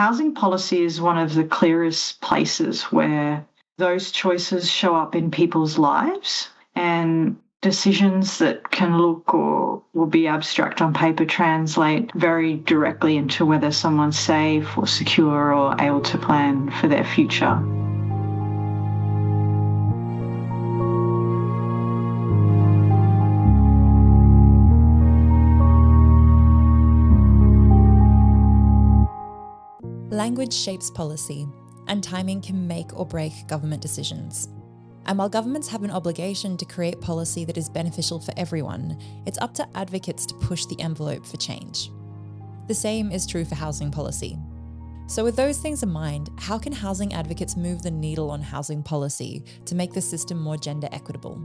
Housing policy is one of the clearest places where those choices show up in people's lives, and decisions that can look or will be abstract on paper translate very directly into whether someone's safe or secure or able to plan for their future. Language shapes policy, and timing can make or break government decisions. And while governments have an obligation to create policy that is beneficial for everyone, it's up to advocates to push the envelope for change. The same is true for housing policy. So with those things in mind, how can housing advocates move the needle on housing policy to make the system more gender equitable?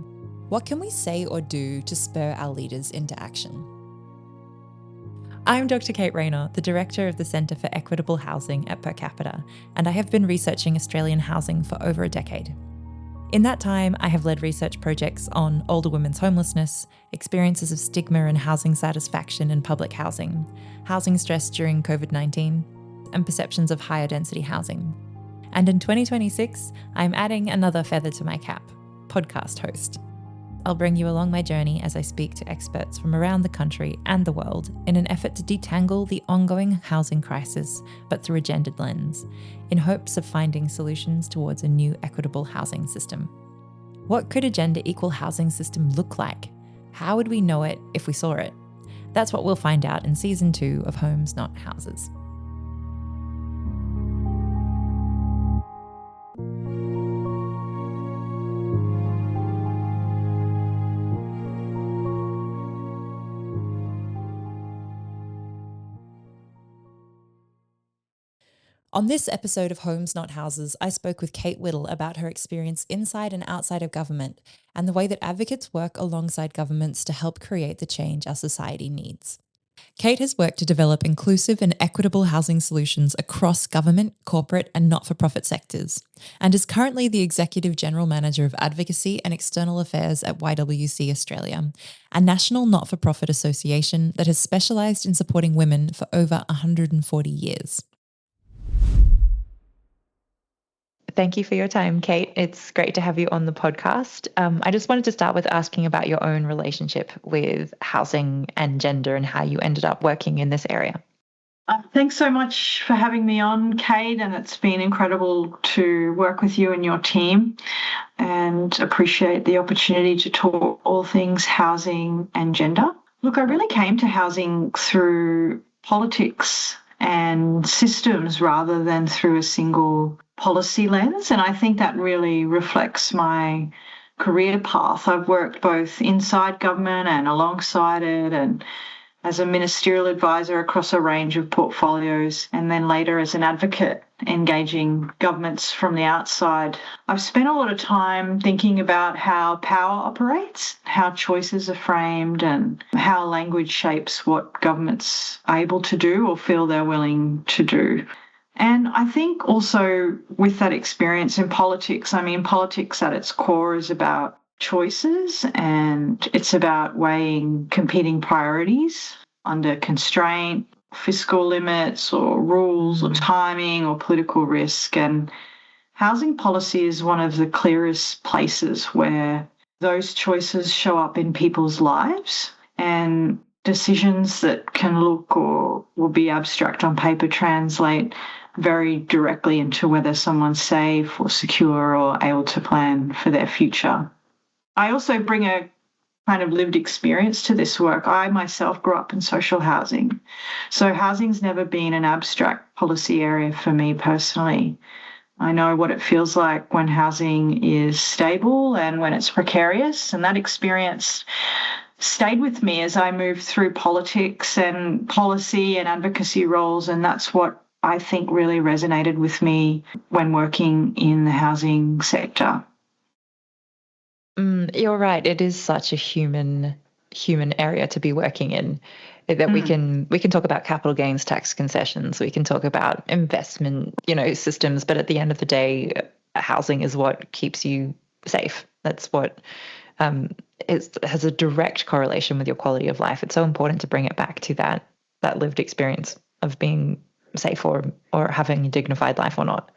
What can we say or do to spur our leaders into action? I'm Dr. Kate Raynor, the Director of the Centre for Equitable Housing at Capita, and I have been researching Australian housing for over a decade. In that time, I have led research projects on older women's homelessness, experiences of stigma and housing satisfaction in public housing stress during COVID-19, and perceptions of higher density housing. And in 2026, I'm adding another feather to my cap, podcast host. I'll bring you along my journey as I speak to experts from around the country and the world in an effort to detangle the ongoing housing crisis, but through a gendered lens, in hopes of finding solutions towards a new equitable housing system. What could a gender equal housing system look like? How would we know it if we saw it? That's what we'll find out in Season 2 of Homes Not Houses. On this episode of Homes Not Houses, I spoke with Kate Whittle about her experience inside and outside of government and the way that advocates work alongside governments to help create the change our society needs. Kate has worked to develop inclusive and equitable housing solutions across government, corporate and not-for-profit sectors, and is currently the Executive General Manager of Advocacy and External Affairs at YWC Australia, a national not-for-profit association that has specialised in supporting women for over 140 years. Thank you for your time, Kate. It's great to have you on the podcast. I just wanted to start with asking about your own relationship with housing and gender and how you ended up working in this area. Thanks so much for having me on, Kate, and it's been incredible to work with you and your team, and appreciate the opportunity to talk all things housing and gender. Look, I really came to housing through politics and systems rather than through a single policy lens, and I think that really reflects my career path. I've worked both inside government and alongside it, and as a ministerial advisor across a range of portfolios, and then later as an advocate engaging governments from the outside. I've spent a lot of time thinking about how power operates, how choices are framed, and how language shapes what governments are able to do or feel they're willing to do. And I think also with that experience in politics, politics at its core is about choices, and it's about weighing competing priorities under constraint, fiscal limits or rules or timing or political risk. And housing policy is one of the clearest places where those choices show up in people's lives, and decisions that can look or will be abstract on paper translate very directly into whether someone's safe or secure or able to plan for their future. I also bring a kind of lived experience to this work. I myself grew up in social housing. So housing's never been an abstract policy area for me personally. I know what it feels like when housing is stable and when it's precarious, and that experience stayed with me as I moved through politics and policy and advocacy roles, and that's what I think really resonated with me when working in the housing sector. You're right. It is such a human area to be working in. That we can talk about capital gains tax concessions. We can talk about investment, systems. But at the end of the day, housing is what keeps you safe. That's what has a direct correlation with your quality of life. It's so important to bring it back to that lived experience of being safe or having a dignified life or not.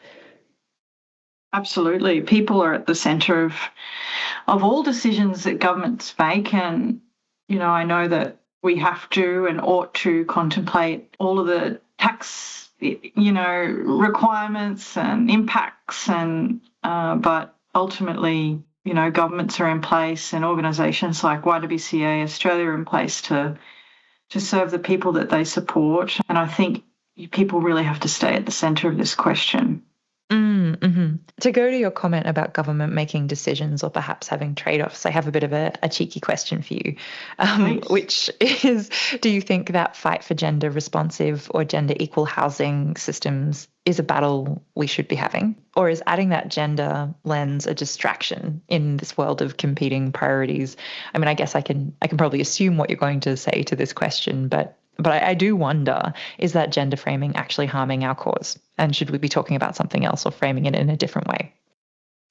Absolutely. People are at the centre of all decisions that governments make. And, I know that we have to and ought to contemplate all of the tax, requirements and impacts. But ultimately, governments are in place and organisations like YWCA Australia are in place to serve the people that they support. And I think people really have to stay at the centre of this question. Mm-hmm. To go to your comment about government making decisions or perhaps having trade-offs, I have a bit of a cheeky question for you, which is, do you think that fight for gender responsive or gender equal housing systems is a battle we should be having? Or is adding that gender lens a distraction in this world of competing priorities? I mean, I guess I can probably assume what you're going to say to this question, but I do wonder, is that gender framing actually harming our cause? And should we be talking about something else or framing it in a different way?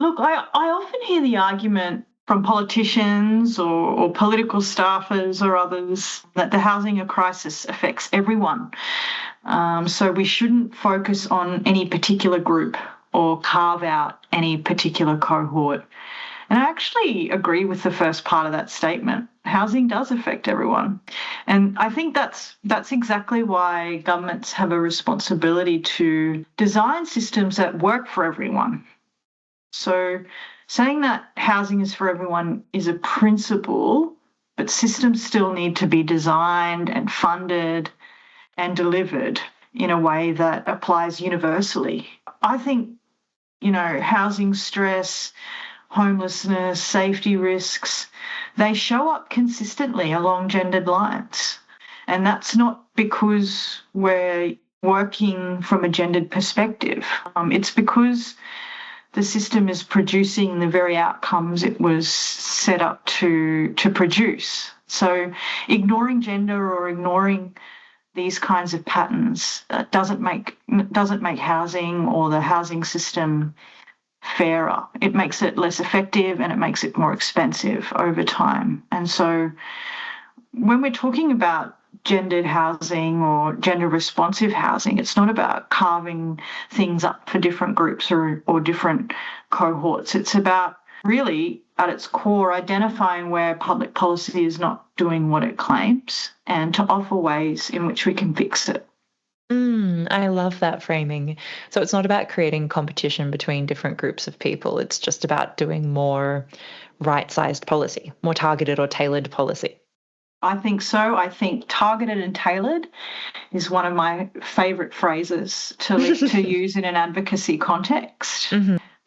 Look, I often hear the argument from politicians or political staffers or others that the housing crisis affects everyone. So we shouldn't focus on any particular group or carve out any particular cohort. And I actually agree with the first part of that statement. Housing does affect everyone. And I think that's exactly why governments have a responsibility to design systems that work for everyone. So saying that housing is for everyone is a principle, but systems still need to be designed and funded and delivered in a way that applies universally. I think, housing stress, homelessness, safety risks, they show up consistently along gendered lines. And that's not because we're working from a gendered perspective. It's because the system is producing the very outcomes it was set up to produce. So ignoring gender or ignoring these kinds of patterns doesn't make housing or the housing system fairer. It makes it less effective and it makes it more expensive over time. And so when we're talking about gendered housing or gender responsive housing, it's not about carving things up for different groups or different cohorts. It's about really, at its core, identifying where public policy is not doing what it claims and to offer ways in which we can fix it. I love that framing. So it's not about creating competition between different groups of people. It's just about doing more right-sized policy, more targeted or tailored policy. I think so. I think targeted and tailored is one of my favourite phrases to use in an advocacy context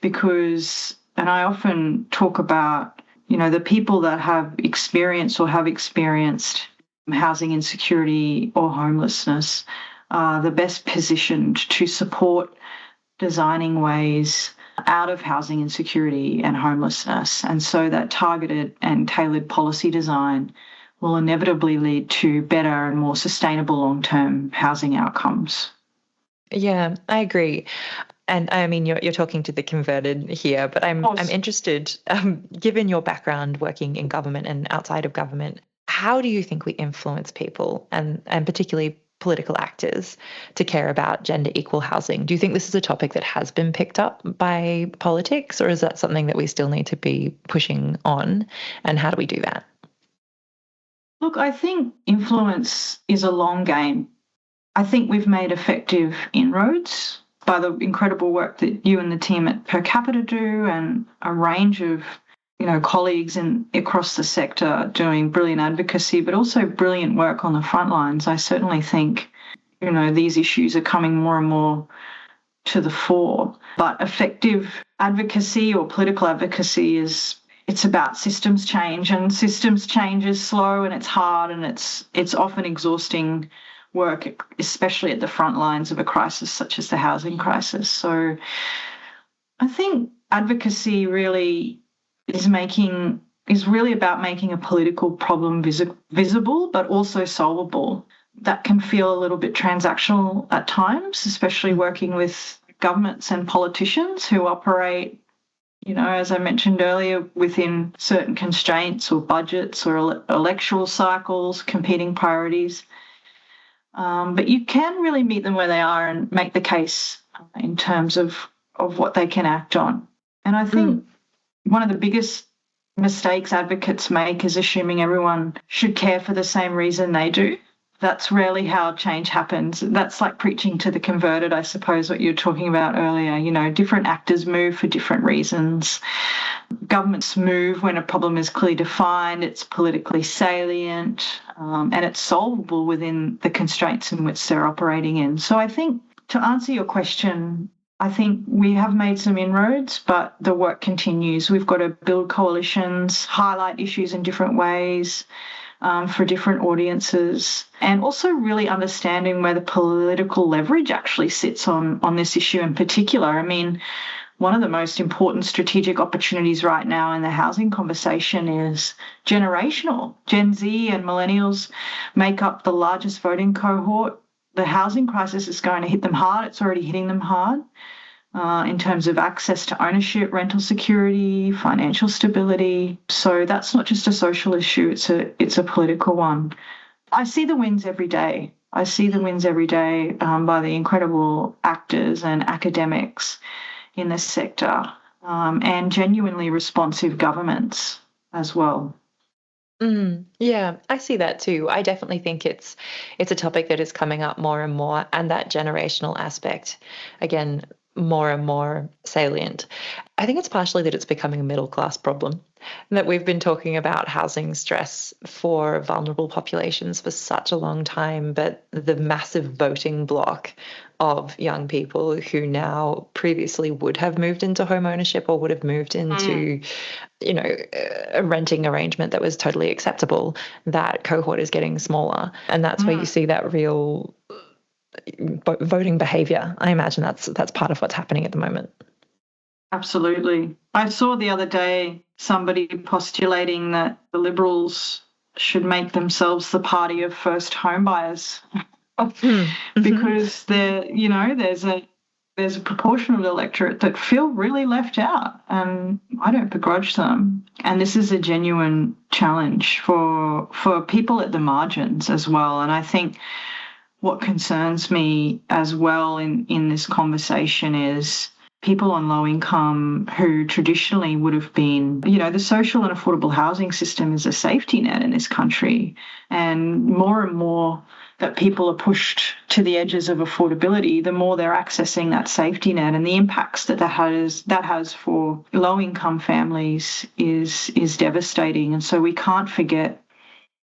because, and I often talk about, the people that have experienced housing insecurity or homelessness are the best positioned to support designing ways out of housing insecurity and homelessness. And so that targeted and tailored policy design will inevitably lead to better and more sustainable long-term housing outcomes. Yeah, I agree. And I mean, you're talking to the converted here, but I'm interested, given your background working in government and outside of government, how do you think we influence people and particularly political actors to care about gender equal housing? Do you think this is a topic that has been picked up by politics, or is that something that we still need to be pushing on? And how do we do that? Look, I think influence is a long game. I think we've made effective inroads by the incredible work that you and the team at Capita do and a range of colleagues across the sector doing brilliant advocacy, but also brilliant work on the front lines. I certainly think, these issues are coming more and more to the fore. But effective advocacy or political advocacy it's about systems change, and systems change is slow and it's hard and it's often exhausting work, especially at the front lines of a crisis such as the housing crisis. So I think advocacy really is really about making a political problem visible, but also solvable. That can feel a little bit transactional at times, especially working with governments and politicians who operate, as I mentioned earlier, within certain constraints or budgets or electoral cycles, competing priorities. But you can really meet them where they are and make the case in terms of what they can act on. And I think one of the biggest mistakes advocates make is assuming everyone should care for the same reason they do. That's rarely how change happens. That's like preaching to the converted, I suppose, what you were talking about earlier. You know, different actors move for different reasons. Governments move when a problem is clearly defined, it's politically salient, and it's solvable within the constraints in which they're operating in. So I think, to answer your question, I think we have made some inroads, but the work continues. We've got to build coalitions, highlight issues in different ways, for different audiences, and also really understanding where the political leverage actually sits on this issue in particular. I mean, one of the most important strategic opportunities right now in the housing conversation is generational. Gen Z and millennials make up the largest voting cohort. The housing crisis is going to hit them hard. It's already hitting them hard. In terms of access to ownership, rental security, financial stability. So that's not just a social issue, it's a political one. I see the wins every day. by the incredible actors and academics in this sector, and genuinely responsive governments as well. Yeah, I see that too. I definitely think it's a topic that is coming up more and more, and that generational aspect, again, more and more salient. I think it's partially that it's becoming a middle class problem, and that we've been talking about housing stress for vulnerable populations for such a long time, but the massive voting block of young people who now previously would have moved into home ownership or would have moved into a renting arrangement that was totally acceptable, that cohort is getting smaller. And that's where you see that real voting behaviour. I imagine that's part of what's happening at the moment. Absolutely. I saw the other day somebody postulating that the Liberals should make themselves the party of first home buyers. Because there's a proportion of the electorate that feel really left out, and I don't begrudge them. And this is a genuine challenge for people at the margins as well. And I think what concerns me as well in this conversation is people on low income who traditionally would have been, the social and affordable housing system is a safety net in this country. And more that people are pushed to the edges of affordability, the more they're accessing that safety net, and the impacts that has for low income families is devastating. And so we can't forget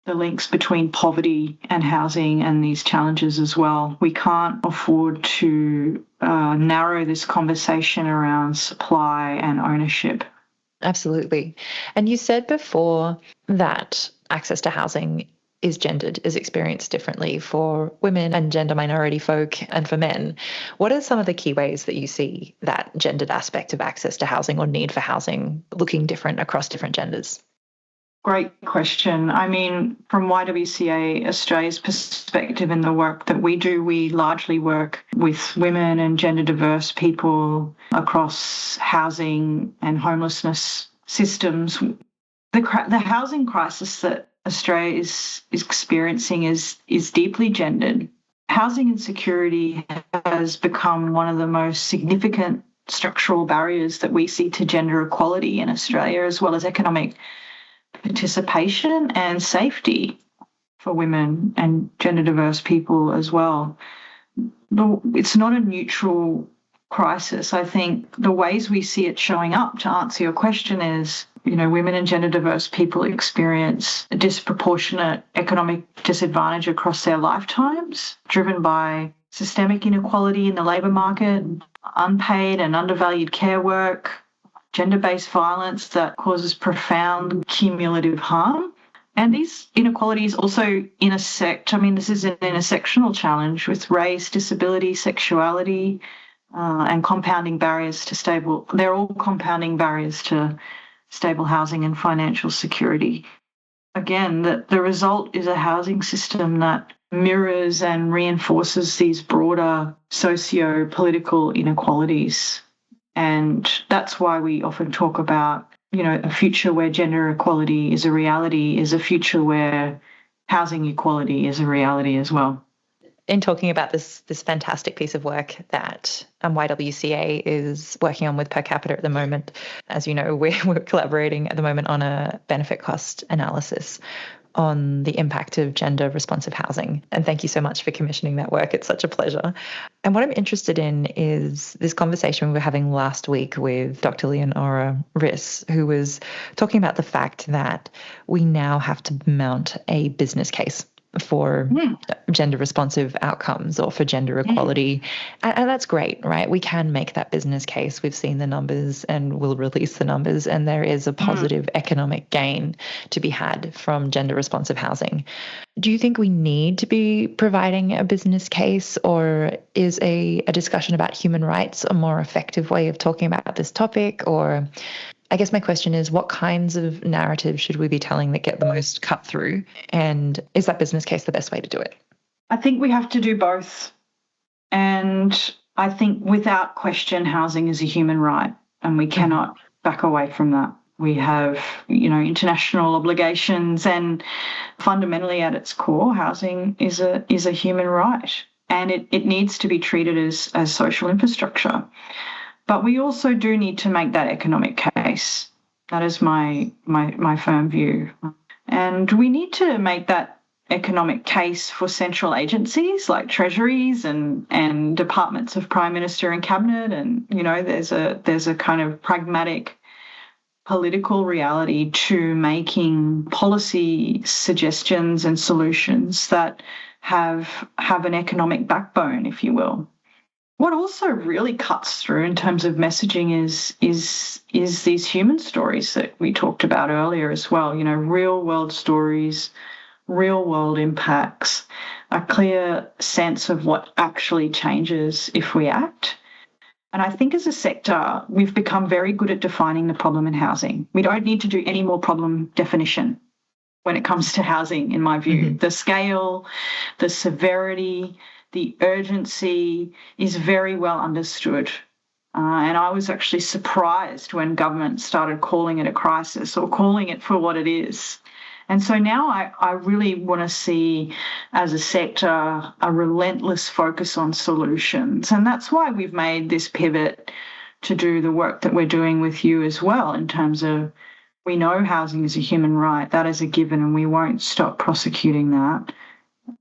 the links between poverty and housing and these challenges as well. We can't afford to narrow this conversation around supply and ownership. Absolutely. And you said before that access to housing is gendered, is experienced differently for women and gender minority folk and for men. What are some of the key ways that you see that gendered aspect of access to housing or need for housing looking different across different genders? Great question. I mean, from YWCA Australia's perspective in the work that we do, we largely work with women and gender diverse people across housing and homelessness systems. The housing crisis that Australia is experiencing is deeply gendered. Housing insecurity has become one of the most significant structural barriers that we see to gender equality in Australia, as well as economic participation and safety for women and gender diverse people as well. It's not a neutral crisis. I think the ways we see it showing up, to answer your question, is women and gender diverse people experience a disproportionate economic disadvantage across their lifetimes, driven by systemic inequality in the labour market, unpaid and undervalued care work, gender-based violence that causes profound cumulative harm. And these inequalities also intersect. I mean, this is an intersectional challenge with race, disability, sexuality, and compounding barriers to stable. They're all compounding barriers to stable housing and financial security. Again, the result is a housing system that mirrors and reinforces these broader socio-political inequalities. And that's why we often talk about, a future where gender equality is a reality is a future where housing equality is a reality as well. in talking about this fantastic piece of work that YWCA is working on with Per Capita at the moment. As you know, we're collaborating at the moment on a benefit cost analysis on the impact of gender responsive housing. And thank you so much for commissioning that work. It's such a pleasure. And what I'm interested in is this conversation we were having last week with Dr. Leonora Riss, who was talking about the fact that we now have to mount a business case for gender responsive outcomes or for gender equality. And that's great, right? We can make that business case. We've seen the numbers and we'll release the numbers, and there is a positive economic gain to be had from gender responsive housing. Do you think we need to be providing a business case, or is a discussion about human rights a more effective way of talking about this topic? Or I guess my question is, what kinds of narratives should we be telling that get the most cut through? And is that business case the best way to do it? I think we have to do both. And I think without question, housing is a human right, and we cannot back away from that. We have, international obligations, and fundamentally at its core, housing is a human right, and it needs to be treated as social infrastructure. But we also do need to make that economic case. That is my firm view. And we need to make that economic case for central agencies like treasuries and departments of Prime Minister and Cabinet. And, there's a kind of pragmatic political reality to making policy suggestions and solutions that have an economic backbone, if you will. What also really cuts through in terms of messaging is these human stories that we talked about earlier as well. Real world stories, real world impacts, a clear sense of what actually changes if we act. And I think as a sector, we've become very good at defining the problem in housing. We don't need to do any more problem definition when it comes to housing, in my view. The scale, the severity, the urgency is very well understood. And I was actually surprised when government started calling it a crisis or calling it for what it is. And so now I really want to see, as a sector, a relentless focus on solutions. And that's why we've made this pivot to do the work that we're doing with you as well, in terms of, we know housing is a human right. That is a given, and we won't stop prosecuting that.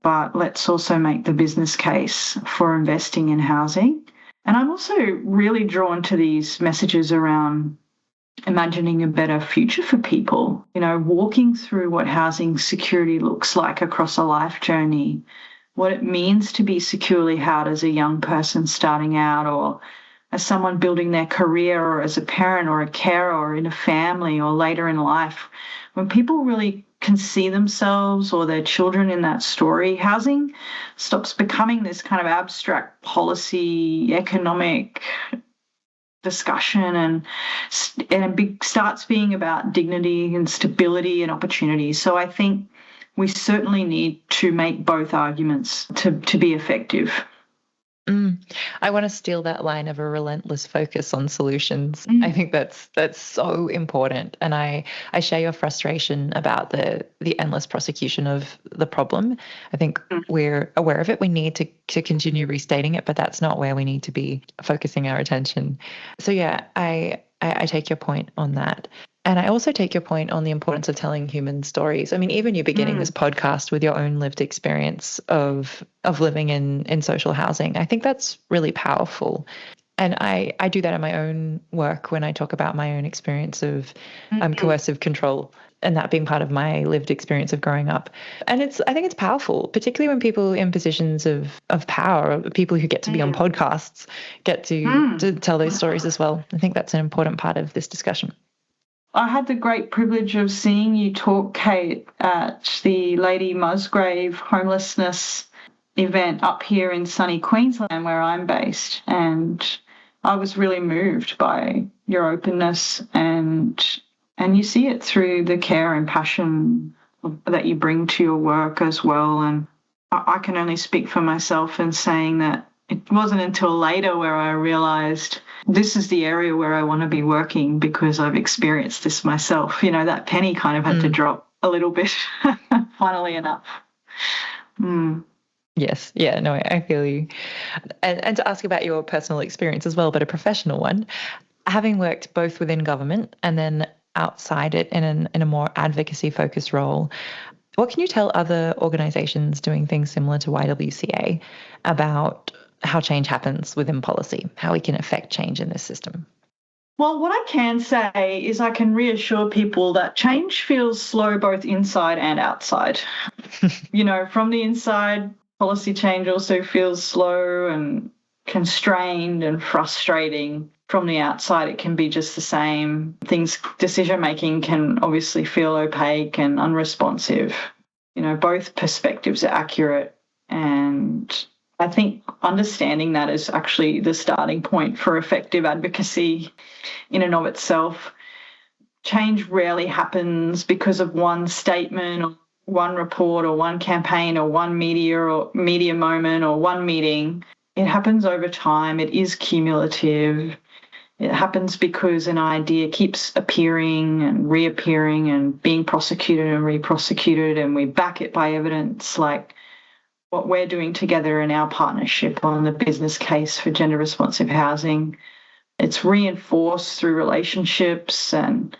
But let's also make the business case for investing in housing. And I'm also really drawn to these messages around imagining a better future for people, walking through what housing security looks like across a life journey, what it means to be securely housed as a young person starting out, or as someone building their career, or as a parent or a carer or in a family or later in life. When people really can see themselves or their children in that story, housing stops becoming this kind of abstract policy, economic discussion, and starts being about dignity and stability and opportunity. So I think we certainly need to make both arguments to be effective. I want to steal that line of a relentless focus on solutions. I think that's so important. And I share your frustration about the endless prosecution of the problem. I think we're aware of it. We need to continue restating it, but that's not where we need to be focusing our attention. So yeah, I take your point on that. And I also take your point on the importance of telling human stories. I mean, even you beginning this podcast with your own lived experience of living in social housing, I think that's really powerful. And I do that in my own work when I talk about my own experience of coercive control, and that being part of my lived experience of growing up. And I think it's powerful, particularly when people in positions of power, people who get to be on podcasts, get to tell those stories as well. I think that's an important part of this discussion. I had the great privilege of seeing you talk, Kate, at the Lady Musgrave homelessness event up here in sunny Queensland, where I'm based. And I was really moved by your openness, and you see it through the care and passion that you bring to your work as well. And I can only speak for myself in saying that it wasn't until later where I realised this is the area where I want to be working, because I've experienced this myself. That penny kind of had to drop a little bit, funnily enough. Yes. Yeah, no, I feel you. And to ask about your personal experience as well, but a professional one, having worked both within government and then outside it in a more advocacy focused role, what can you tell other organizations doing things similar to YWCA about how change happens within policy, how we can affect change in this system? Well, what I can say is I can reassure people that change feels slow both inside and outside. From the inside, policy change also feels slow and constrained and frustrating. From the outside, it can be just the same. Decision making can obviously feel opaque and unresponsive. Both perspectives are accurate. And I think understanding that is actually the starting point for effective advocacy in and of itself. Change rarely happens because of one statement or one report or one campaign or one media moment or one meeting. It happens over time. It is cumulative. It happens because an idea keeps appearing and reappearing and being prosecuted and re-prosecuted, and we back it by evidence like what we're doing together in our partnership on the business case for gender responsive housing. It's reinforced through relationships and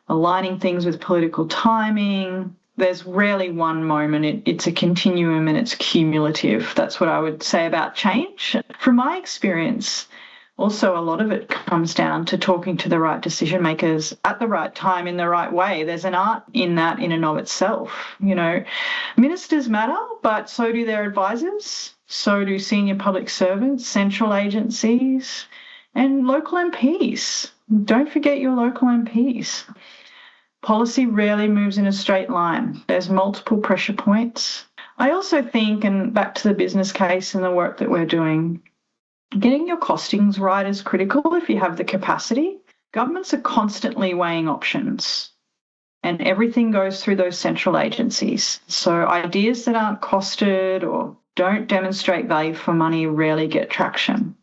aligning things with political timing. There's rarely one moment. It's a continuum and it's cumulative. That's what I would say about change. From my experience, also, a lot of it comes down to talking to the right decision makers at the right time in the right way. There's an art in that in and of itself. Ministers matter, but so do their advisors, so do senior public servants, central agencies, and local MPs. Don't forget your local MPs. Policy rarely moves in a straight line. There's multiple pressure points. I also think, and back to the business case and the work that we're doing, getting your costings right is critical if you have the capacity. Governments are constantly weighing options, and everything goes through those central agencies. So ideas that aren't costed or don't demonstrate value for money rarely get traction.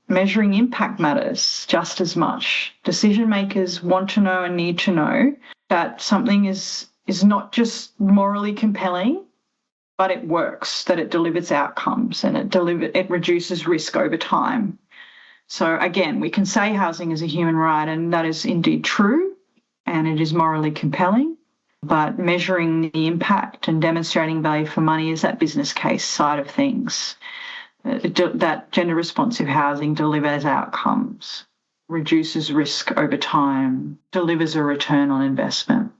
Measuring impact matters just as much. Decision makers want to know and need to know that something is not just morally compelling, but it works, that it delivers outcomes and it reduces risk over time. So again, we can say housing is a human right, and that is indeed true, and it is morally compelling, but measuring the impact and demonstrating value for money is that business case side of things. That gender responsive housing delivers outcomes, reduces risk over time, delivers a return on investment.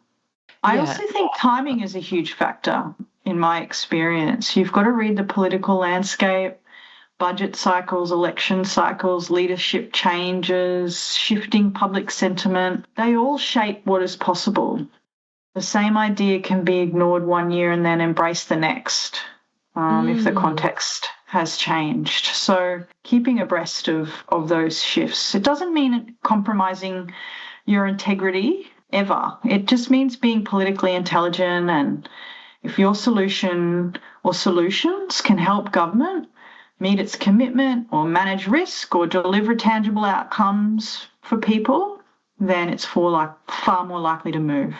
I also think timing is a huge factor. In my experience, you've got to read the political landscape, budget cycles, election cycles, leadership changes, shifting public sentiment. They all shape what is possible. The same idea can be ignored one year and then embraced the next if the context has changed. So keeping abreast of those shifts. It doesn't mean compromising your integrity ever. It just means being politically intelligent, and if your solution or solutions can help government meet its commitment or manage risk or deliver tangible outcomes for people, then it's far more likely to move.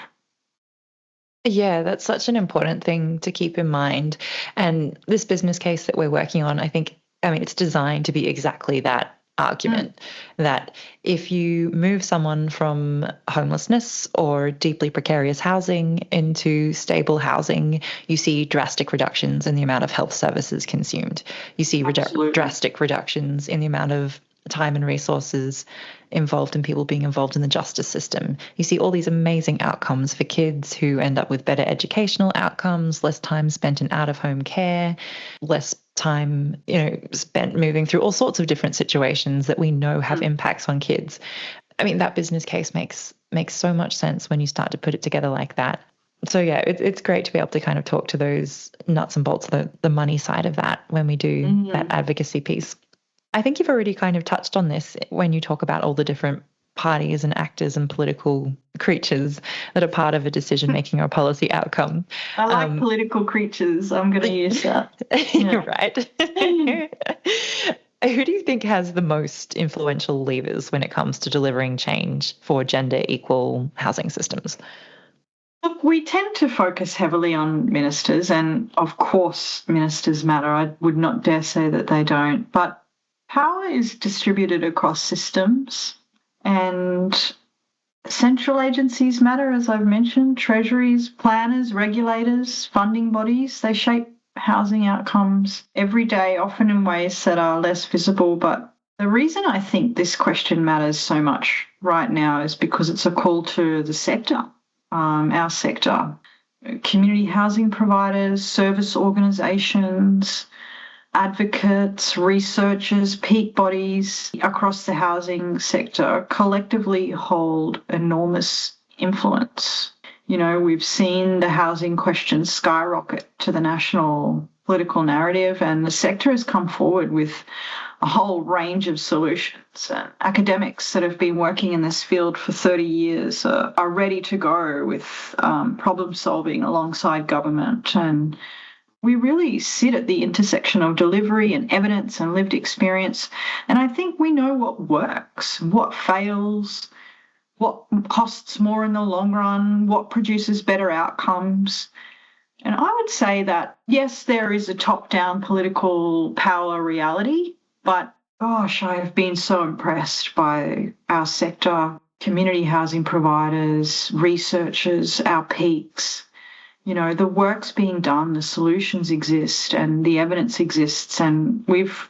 Yeah, that's such an important thing to keep in mind. And this business case that we're working on, it's designed to be exactly that argument, that if you move someone from homelessness or deeply precarious housing into stable housing, you see drastic reductions in the amount of health services consumed. You see drastic reductions in the amount of time and resources involved in people being involved in the justice system. You see all these amazing outcomes for kids who end up with better educational outcomes, less time spent in out-of-home care, less time, spent moving through all sorts of different situations that we know have impacts on kids. That business case makes so much sense when you start to put it together like that. So yeah, it's great to be able to kind of talk to those nuts and bolts, the money side of that when we do that advocacy piece. I think you've already kind of touched on this when you talk about all the different parties and actors and political creatures that are part of a decision-making or policy outcome. I like political creatures. I'm going to use that. You're right. Who do you think has the most influential levers when it comes to delivering change for gender equal housing systems? Look, we tend to focus heavily on ministers, and of course, ministers matter. I would not dare say that they don't. But power is distributed across systems, and central agencies matter, as I've mentioned. Treasuries, planners, regulators, funding bodies, they shape housing outcomes every day, often in ways that are less visible. But the reason I think this question matters so much right now is because it's a call to the sector. Our sector, community housing providers, service organisations, advocates, researchers, peak bodies across the housing sector collectively hold enormous influence. You know, we've seen the housing question skyrocket to the national political narrative, and the sector has come forward with a whole range of solutions. And academics that have been working in this field for 30 years are ready to go with problem solving alongside government. And we really sit at the intersection of delivery and evidence and lived experience. And I think we know what works, what fails, what costs more in the long run, what produces better outcomes. And I would say that, yes, there is a top-down political power reality, but gosh, I have been so impressed by our sector, community housing providers, researchers, our peaks. You know, the work's being done, the solutions exist, and the evidence exists, and we've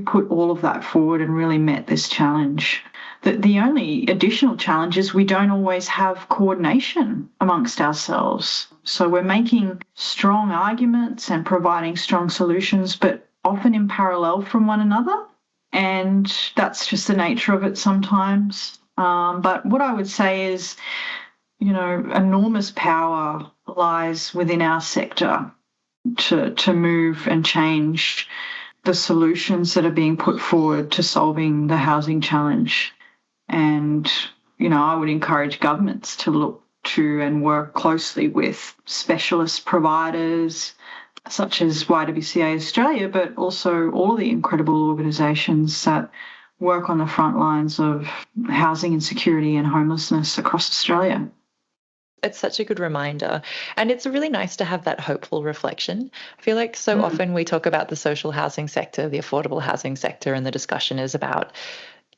put all of that forward and really met this challenge. The only additional challenge is we don't always have coordination amongst ourselves. So we're making strong arguments and providing strong solutions, but often in parallel from one another. And that's just the nature of it sometimes. But what I would say is, you know, enormous power lies within our sector to move and change the solutions that are being put forward to solving the housing challenge. And, you know, I would encourage governments to look to and work closely with specialist providers such as YWCA Australia, but also all the incredible organisations that work on the front lines of housing insecurity and homelessness across Australia. It's such a good reminder. And it's really nice to have that hopeful reflection. I feel like so often we talk about the social housing sector, the affordable housing sector, and the discussion is about,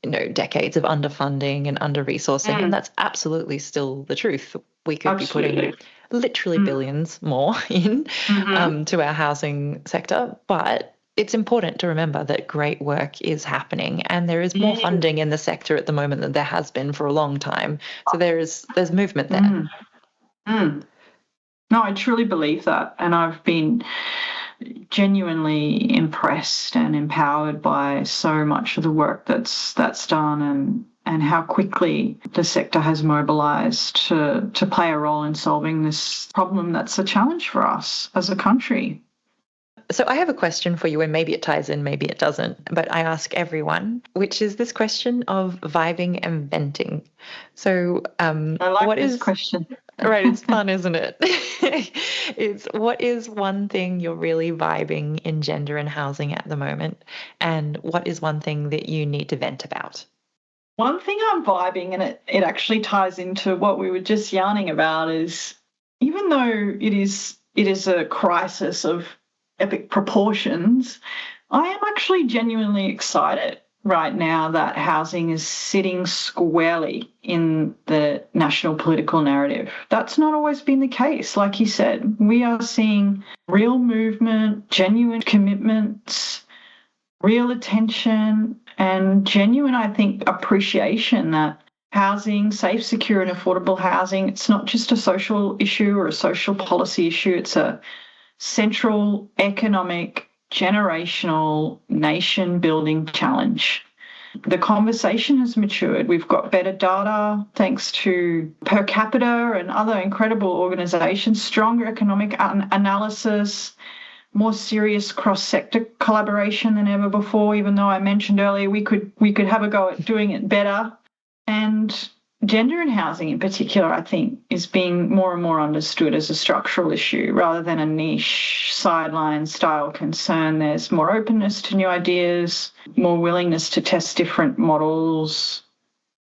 you know, decades of underfunding and under-resourcing. And that's absolutely still the truth. We could be putting literally billions more in to our housing sector. But it's important to remember that great work is happening, and there is more funding in the sector at the moment than there has been for a long time. So there's movement there. No, I truly believe that, and I've been genuinely impressed and empowered by so much of the work that's done, and how quickly the sector has mobilised to play a role in solving this problem that's a challenge for us as a country. So I have a question for you, and maybe it ties in, maybe it doesn't, but I ask everyone, which is this question of vibing and venting. So I like this question. Right, it's fun, isn't it? It's what is one thing you're really vibing in gender and housing at the moment, and what is one thing that you need to vent about? One thing I'm vibing, and it actually ties into what we were just yarning about, is even though it is a crisis of epic proportions, I am actually genuinely excited right now that housing is sitting squarely in the national political narrative. That's not always been the case. Like you said, we are seeing real movement, genuine commitments, real attention, and genuine, I think, appreciation that housing, safe, secure and affordable housing, it's not just a social issue or a social policy issue, it's a central economic, generational, nation-building challenge. The conversation has matured. We've got better data thanks to per capita and other incredible organisations, stronger economic analysis, more serious cross-sector collaboration than ever before, even though I mentioned earlier we could have a go at doing it better. And gender and housing in particular, I think, is being more and more understood as a structural issue rather than a niche sideline style concern. There's more openness to new ideas, more willingness to test different models,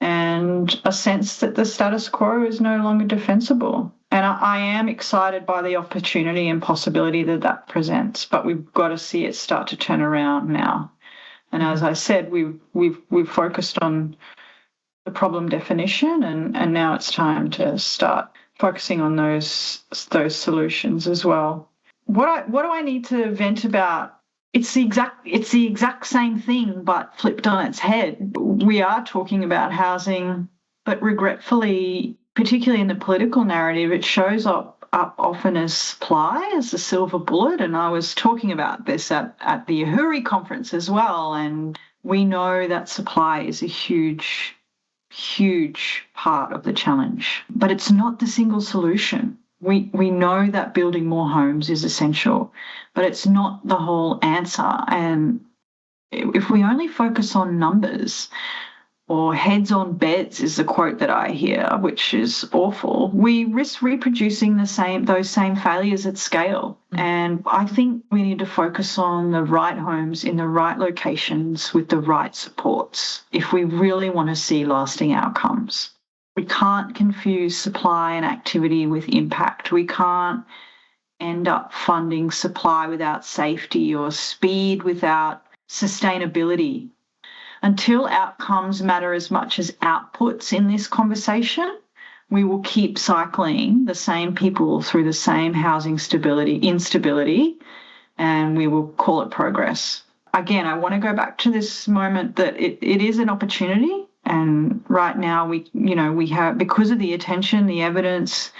and a sense that the status quo is no longer defensible. And I am excited by the opportunity and possibility that presents, but we've got to see it start to turn around now. And as I said, we've focused on the problem definition, and now it's time to start focusing on those solutions as well. What do I need to vent about? It's the exact same thing, but flipped on its head. We are talking about housing, but regretfully, particularly in the political narrative, it shows up often as supply, as the silver bullet. And I was talking about this at the Uhuru conference as well. And we know that supply is a huge part of the challenge, but it's not the single solution. We know that building more homes is essential, but it's not the whole answer. And if we only focus on numbers, or heads on beds is the quote that I hear, which is awful, we risk reproducing those same failures at scale. And I think we need to focus on the right homes in the right locations with the right supports if we really want to see lasting outcomes. We can't confuse supply and activity with impact. We can't end up funding supply without safety or speed without sustainability. Until outcomes matter as much as outputs in this conversation, we will keep cycling the same people through the same housing instability, and we will call it progress. Again, I want to go back to this moment that it is an opportunity, and right now we have, because of the attention, the evidence,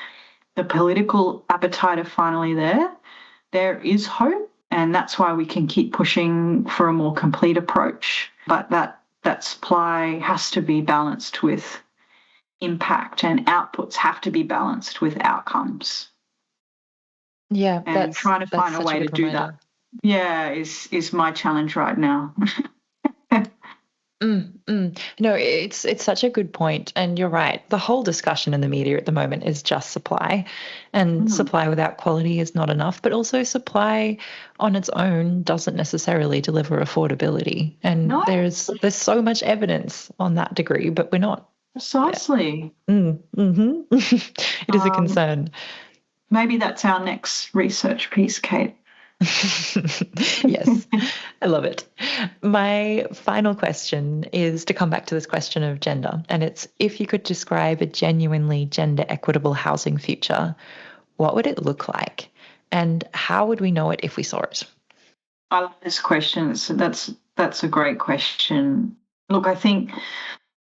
the political appetite are finally there is hope, and that's why we can keep pushing for a more complete approach. But that supply has to be balanced with impact, and outputs have to be balanced with outcomes. Yeah, and trying to find a way to do that. Yeah, is my challenge right now. No, it's such a good point, and you're right. The whole discussion in the media at the moment is just supply, and supply without quality is not enough, but also supply on its own doesn't necessarily deliver affordability. And there's so much evidence on that degree, but we're not. Precisely. It is a concern. Maybe that's our next research piece, Kate. Yes, I love it. My final question is to come back to this question of gender, and it's, if you could describe a genuinely gender equitable housing future, what would it look like, and how would we know it if we saw it? I love this question. So that's a great question. Look, I think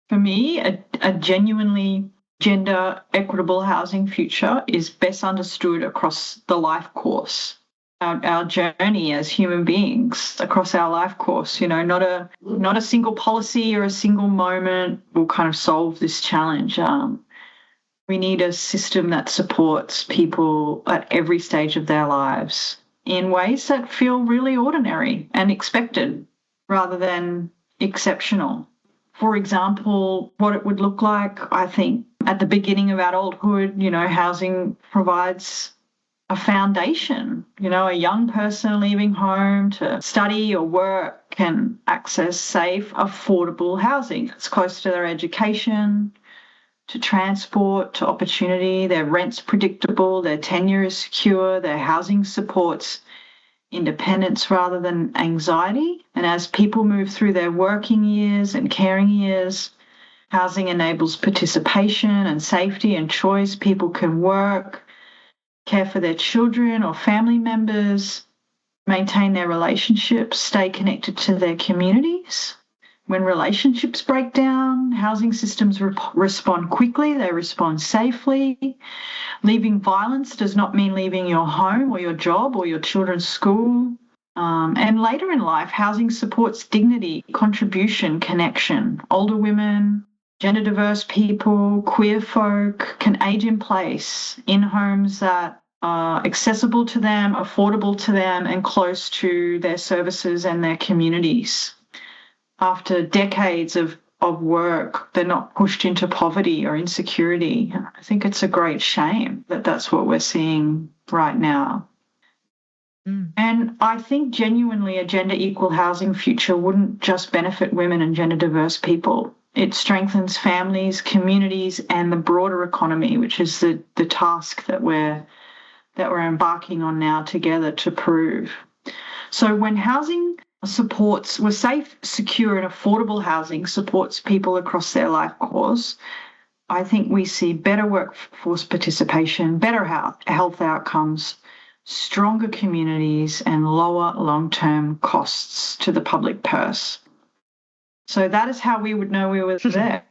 for me, a genuinely gender equitable housing future is best understood across the life course. Our journey as human beings across our life course, not a single policy or a single moment will kind of solve this challenge. We need a system that supports people at every stage of their lives in ways that feel really ordinary and expected rather than exceptional. For example, what it would look like, I think, at the beginning of adulthood, housing provides a foundation. A young person leaving home to study or work can access safe, affordable housing that's close to their education, to transport, to opportunity. Their rent's predictable, their tenure is secure, their housing supports independence rather than anxiety. And as people move through their working years and caring years, housing enables participation and safety and choice. People can work, care for their children or family members, maintain their relationships, stay connected to their communities. When relationships break down, housing systems respond quickly, they respond safely. Leaving violence does not mean leaving your home or your job or your children's school. And later in life, housing supports dignity, contribution, connection. Older women, gender diverse people, queer folk can age in place in homes that are accessible to them, affordable to them, and close to their services and their communities. After decades of work, they're not pushed into poverty or insecurity. I think it's a great shame that that's what we're seeing right now. And I think genuinely a gender equal housing future wouldn't just benefit women and gender diverse people. It strengthens families, communities, and the broader economy, which is the task that we're embarking on now together to prove. So when housing supports, we're safe, secure, and affordable housing supports people across their life course, I think we see better workforce participation, better health outcomes, stronger communities, and lower long-term costs to the public purse. So that is how we would know we were there.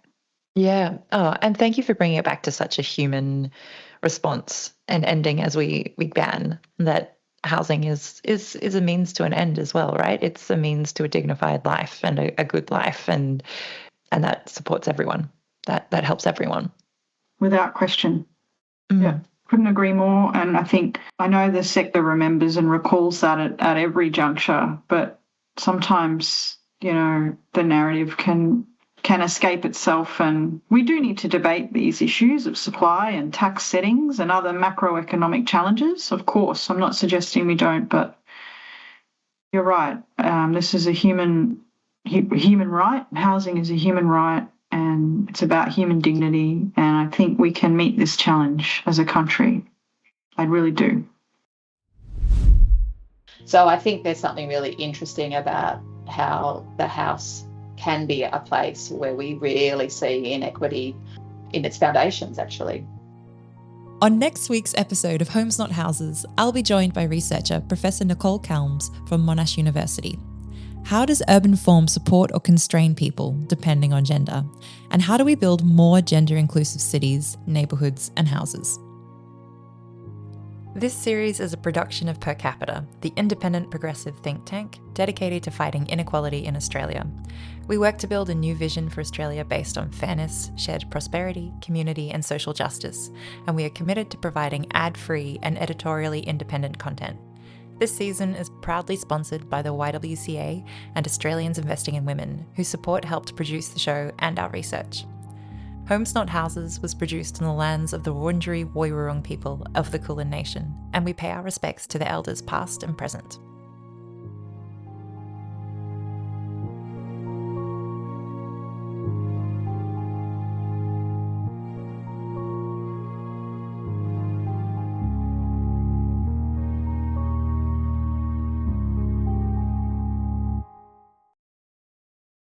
Yeah. Oh, and thank you for bringing it back to such a human response and ending as we began, that housing is a means to an end as well, right? It's a means to a dignified life and a good life, and that supports everyone. That helps everyone. Without question. Yeah. Couldn't agree more. And I know the sector remembers and recalls that at every juncture, but sometimes, the narrative can escape itself, and we do need to debate these issues of supply and tax settings and other macroeconomic challenges. Of course, I'm not suggesting we don't, but you're right. This is a human right. Housing is a human right, and it's about human dignity. And I think we can meet this challenge as a country. I really do. So I think there's something really interesting about how the House can be a place where we really see inequity in its foundations, actually. On next week's episode of Homes Not Houses, I'll be joined by researcher Professor Nicole Kelms from Monash University. How does urban form support or constrain people depending on gender? And how do we build more gender-inclusive cities, neighbourhoods and houses? This series is a production of Per Capita, the independent progressive think tank dedicated to fighting inequality in Australia. We work to build a new vision for Australia based on fairness, shared prosperity, community and social justice, and we are committed to providing ad-free and editorially independent content. This season is proudly sponsored by the YWCA and Australians Investing in Women, whose support helped produce the show and our research. Homes Not Houses was produced on the lands of the Wurundjeri-Woi Wurrung people of the Kulin Nation, and we pay our respects to the elders past and present.